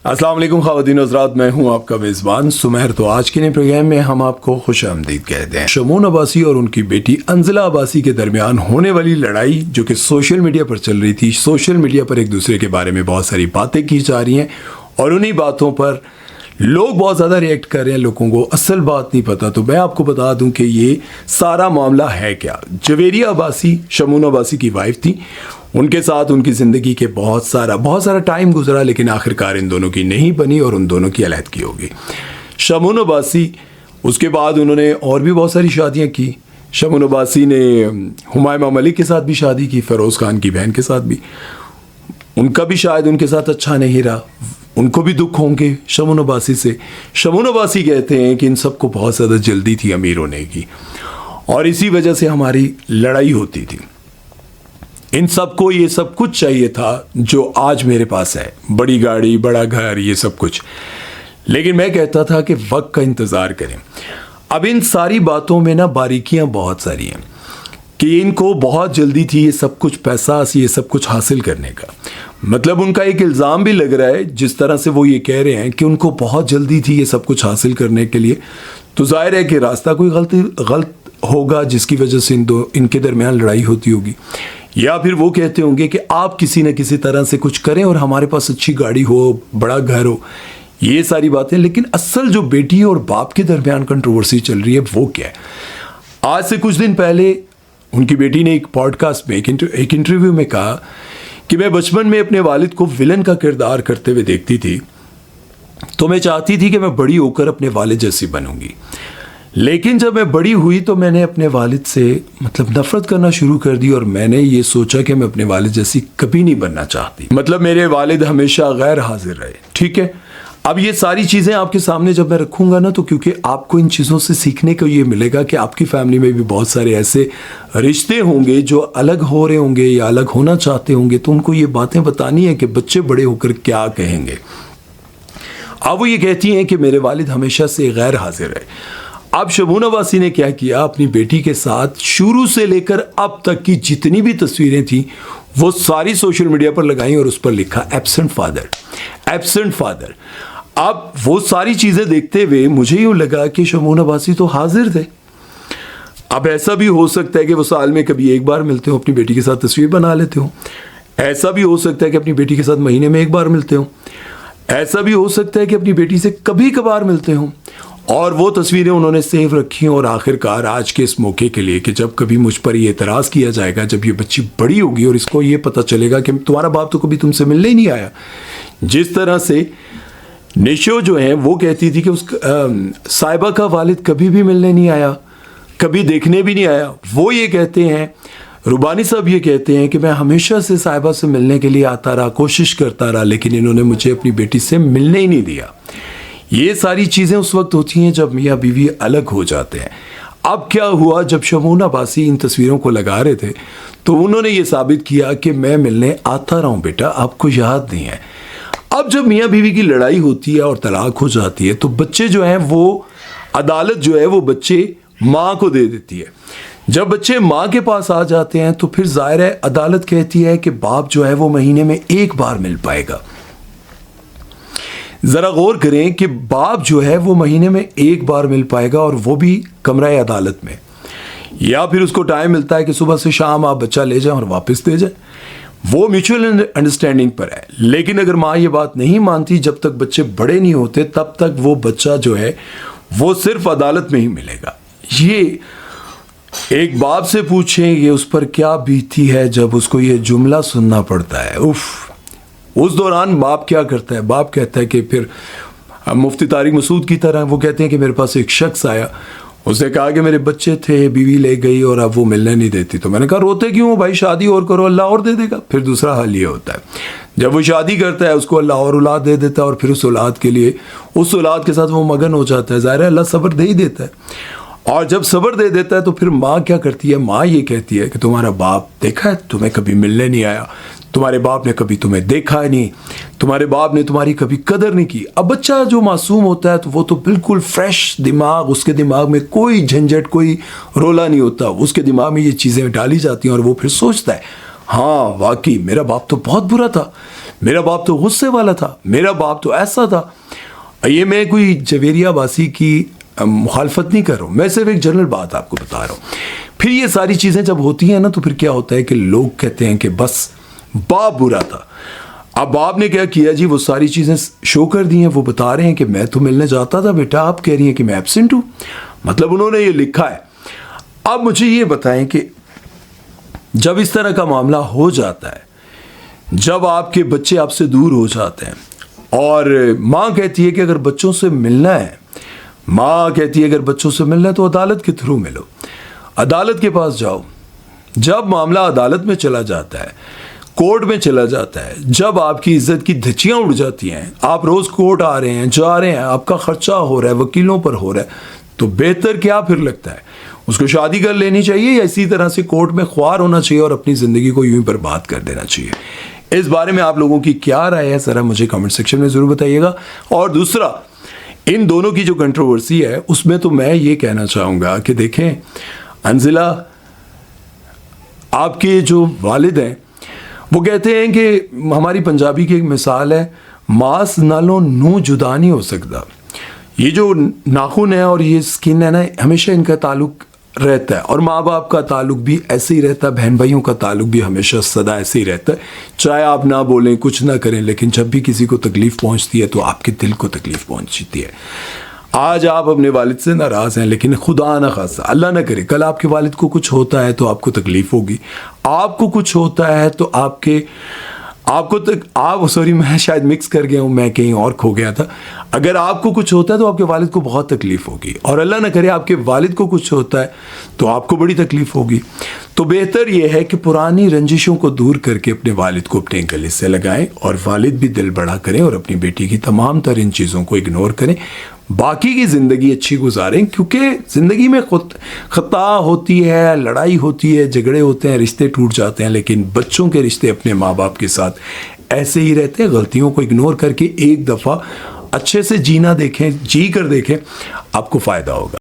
अस्सलाम वालेकुम ख़वातीन हज़रात, मैं हूं आपका मेज़बान सुमेर। तो आज के नए प्रोग्राम में हम आपको खुश आमदीद कहते हैं। शमून अब्बासी और उनकी बेटी अंजिला अब्बासी के दरमियान होने वाली लड़ाई जो कि सोशल मीडिया पर चल रही थी, सोशल मीडिया पर एक दूसरे के बारे में बहुत सारी बातें की जा रही हैं और उन्हीं बातों पर लोग बहुत ज़्यादा रिएक्ट कर रहे हैं। लोगों को असल बात नहीं पता। तो मैं आपको बता दूं कि ये सारा मामला है क्या। जवेरिया अब्बासी शमून अब्बासी की वाइफ थी। उनके साथ उनकी ज़िंदगी के बहुत सारा टाइम गुजरा, लेकिन आखिरकार इन दोनों की नहीं बनी और उन दोनों की अलहदगी हो गई। शमून अब्बासी उसके बाद उन्होंने और भी बहुत सारी शादियाँ की। शमून अब्बासी ने हुमायूं मलिक के साथ भी शादी की, फ़िरोज़ खान की बहन के साथ भी। उनका भी शायद उनके साथ अच्छा नहीं रहा, उनको भी दुख होंगे शमून अब्बासी से। शमून अब्बासी कहते हैं कि इन सबको बहुत ज़्यादा जल्दी थी अमीर होने की और इसी वजह से हमारी लड़ाई होती थी। इन सबको ये सब कुछ चाहिए था जो आज मेरे पास है, बड़ी गाड़ी, बड़ा घर, ये सब कुछ। लेकिन मैं कहता था कि वक्त का इंतज़ार करें। अब इन सारी बातों में ना बारीकियां बहुत सारी हैं कि इनको बहुत जल्दी थी ये सब कुछ पैसा, ये सब कुछ हासिल करने का। मतलब उनका एक इल्ज़ाम भी लग रहा है, जिस तरह से वो ये कह रहे हैं कि उनको बहुत जल्दी थी ये सब कुछ हासिल करने के लिए। तो जाहिर है कि रास्ता कोई गलत होगा जिसकी वजह से इनके दरमियान लड़ाई होती होगी। या फिर वो कहते होंगे कि आप किसी न किसी तरह से कुछ करें और हमारे पास अच्छी गाड़ी हो, बड़ा घर हो, ये सारी बातें। लेकिन असल जो बेटी और बाप के दरमियान कंट्रोवर्सी चल रही है वो क्या है। आज से कुछ दिन पहले उनकी बेटी ने एक पॉडकास्ट में, एक इंटरव्यू में कहा कि मैं बचपन में अपने वालिद को विलन का किरदार करते हुए देखती थी, तो मैं चाहती थी कि मैं बड़ी होकर अपने वालिद जैसी बनूंगी। लेकिन जब मैं बड़ी हुई तो मैंने अपने वालिद से नफ़रत करना शुरू कर दी और मैंने ये सोचा कि मैं अपने वालिद जैसी कभी नहीं बनना चाहती। मेरे वालिद हमेशा गैर हाजिर रहे। ठीक है, अब ये सारी चीज़ें आपके सामने जब मैं रखूँगा ना, तो क्योंकि आपको इन चीज़ों से सीखने को ये मिलेगा कि आपकी फैमिली में भी बहुत सारे ऐसे रिश्ते होंगे जो अलग हो रहे होंगे या अलग होना चाहते होंगे, तो उनको ये बातें बतानी है कि बच्चे बड़े होकर क्या कहेंगे। अब वो ये कहती हैं कि मेरे वालिद हमेशा से गैर हाजिर रहे। अब शमून अब्बासी ने क्या किया, अपनी बेटी के साथ शुरू से लेकर अब तक की जितनी भी तस्वीरें थी वो सारी सोशल मीडिया पर लगाई और उस पर लिखा एब्सेंट फादर, एब्सेंट फादर। अब वो सारी चीज़ें देखते हुए मुझे यूँ लगा कि शमून अब्बासी तो हाजिर थे। अब ऐसा भी हो सकता है कि वो साल में कभी एक बार मिलते हो, अपनी बेटी के साथ तस्वीर बना लेते हो। ऐसा भी हो सकता है कि अपनी बेटी के साथ महीने में एक बार मिलते हो। ऐसा भी हो सकता है कि अपनी बेटी से कभी कभार मिलते हो और वो तस्वीरें उन्होंने सेव रखी और आखिरकार आज के इस मौके के लिए कि जब कभी मुझ पर ये एतराज़ किया जाएगा, जब ये बच्ची बड़ी होगी और इसको ये पता चलेगा कि तुम्हारा बाप तो कभी तुमसे मिलने ही नहीं आया। जिस तरह से निशो जो है वो कहती थी कि साहिबा का वालिद कभी भी मिलने नहीं आया, कभी देखने भी नहीं आया। वो ये कहते हैं, रुबानी साहब ये कहते हैं कि मैं हमेशा से साहिबा से मिलने के लिए आता रहा, कोशिश करता रहा, लेकिन इन्होंने मुझे अपनी बेटी से मिलने ही नहीं दिया। ये सारी चीज़ें उस वक्त होती हैं जब मियाँ बीवी अलग हो जाते हैं। अब क्या हुआ, जब शमून अब्बासी इन तस्वीरों को लगा रहे थे तो उन्होंने ये साबित किया कि मैं मिलने आता रहा हूँ बेटा, आपको याद नहीं है। अब जब मियाँ बीवी की लड़ाई होती है और तलाक हो जाती है तो बच्चे जो हैं वो अदालत जो है वो बच्चे माँ को दे देती है। जब बच्चे माँ के पास आ जाते हैं तो फिर जाहिर है अदालत कहती है कि बाप जो है वो महीने में एक बार मिल पाएगा। ज़रा गौर करें कि बाप जो है वो महीने में एक बार मिल पाएगा और वो भी कमरा अदालत में, या फिर उसको टाइम मिलता है कि सुबह से शाम आप बच्चा ले जाएं और वापस दे जाएं। वो म्यूचुअल अंडरस्टैंडिंग पर है। लेकिन अगर माँ ये बात नहीं मानती, जब तक बच्चे बड़े नहीं होते तब तक वो बच्चा जो है वो सिर्फ अदालत में ही मिलेगा। ये एक बाप से पूछें ये उस पर क्या बीती है जब उसको ये जुमला सुनना पड़ता है। उफ, उस दौरान बाप क्या करता है, बाप कहता है कि फिर मुफ्ती तारिक मसूद की तरह वो कहते हैं कि मेरे पास एक शख्स आया, उसने कहा कि मेरे बच्चे थे, बीवी ले गई और अब वो मिलने नहीं देती। तो मैंने कहा रोते क्यों हो भाई, शादी और करो, अल्लाह और दे देगा। फिर दूसरा हाल ये होता है, जब वो शादी करता है उसको अल्लाह और औलाद दे देता है और फिर उस औलाद के लिए, उस औलाद के साथ वो मगन हो जाता है। ज़ाहिर है अल्लाह सब्र दे ही देता है और जब सब्र दे देता है तो फिर माँ क्या करती है, माँ ये कहती है कि तुम्हारा बाप देखा है, तुम्हें कभी मिलने नहीं आया, तुम्हारे बाप ने कभी तुम्हें देखा नहीं, तुम्हारे बाप ने तुम्हारी कभी कदर नहीं की। अब बच्चा जो मासूम होता है तो वो तो बिल्कुल फ्रेश दिमाग, उसके दिमाग में कोई झंझट, कोई रोला नहीं होता, उसके दिमाग में ये चीज़ें डाली जाती हैं और वो फिर सोचता है हाँ वाकई मेरा बाप तो बहुत बुरा था, मेरा बाप तो गुस्से वाला था, मेरा बाप तो ऐसा था। ये मैं कोई जवेरिया बासी की मुखालफत नहीं कर रहा हूँ, मैं सिर्फ एक जनरल बात आपको बता रहा हूँ। फिर ये सारी चीज़ें जब होती हैं ना, तो फिर क्या होता है कि लोग कहते हैं कि बस बाप बुरा था। अब बाप ने क्या किया जी, वो सारी चीज़ें शो कर दी हैं, वो बता रहे हैं कि मैं तो मिलने जाता था बेटा, आप कह रही हैं कि मैं एब्सेंट हूँ, मतलब उन्होंने ये लिखा है। अब मुझे ये बताएं कि जब इस तरह का मामला हो जाता है, जब आपके बच्चे आपसे दूर हो जाते हैं और माँ कहती है कि अगर बच्चों से मिलना है, माँ कहती है अगर बच्चों से मिलना है तो अदालत के थ्रू मिलो, अदालत के पास जाओ। जब मामला अदालत में चला जाता है, कोर्ट में चला जाता है, जब आपकी इज्जत की धज्जियां उड़ जाती हैं, आप रोज कोर्ट आ रहे हैं, जा रहे हैं, आपका खर्चा हो रहा है, वकीलों पर हो रहा है, तो बेहतर क्या फिर लगता है, उसको शादी कर लेनी चाहिए या इसी तरह से कोर्ट में ख्वार होना चाहिए और अपनी ज़िंदगी को यूं ही बर्बाद कर देना चाहिए। इस बारे में आप लोगों की क्या राय है, ज़रा मुझे कमेंट सेक्शन में ज़रूर बताइएगा। और दूसरा, इन दोनों की जो कंट्रोवर्सी है उसमें तो मैं ये कहना चाहूँगा कि देखें, अंजिला आपके जो वालिद हैं वो कहते हैं कि हमारी पंजाबी की एक मिसाल है, मांस नालों नूं जुदा नहीं हो सकता। ये जो नाखून है और ये स्किन है ना, हमेशा इनका ताल्लुक रहता है, और माँ बाप का ताल्लुक भी ऐसे ही रहता है, बहन भाइयों का ताल्लुक भी हमेशा सदा ऐसे ही रहता है। चाहे आप ना बोलें, कुछ ना करें, लेकिन जब भी किसी को तकलीफ़ पहुँचती है तो आपके दिल को तकलीफ़ पहुँचती है। आज आप अपने वालिद से नाराज़ हैं, लेकिन खुदा ना खासा, अल्लाह ना करे, कल आपके वालिद को कुछ होता है तो आपको तकलीफ़ होगी, आपको कुछ होता है तो मैं शायद मिक्स कर गया हूँ, मैं कहीं और खो गया था। अगर आपको कुछ होता है तो आपके वालिद को बहुत तकलीफ़ होगी, और अल्लाह ना करे आपके वालिद को कुछ होता है तो आपको बड़ी तकलीफ़ होगी। तो बेहतर यह है कि पुरानी रंजिशों को दूर करके अपने वालिद को अपने गले से लगाएं, और वालिद भी दिल बड़ा करें और अपनी बेटी की तमाम तर इन चीज़ों को इग्नोर करें, बाकी की ज़िंदगी अच्छी गुजारें। क्योंकि ज़िंदगी में खुद खता होती है, लड़ाई होती है, झगड़े होते हैं, रिश्ते टूट जाते हैं, लेकिन बच्चों के रिश्ते अपने माँ बाप के साथ ऐसे ही रहते हैं। गलतियों को इग्नोर करके एक दफ़ा अच्छे से जीना देखें, जी कर देखें, आपको फ़ायदा होगा।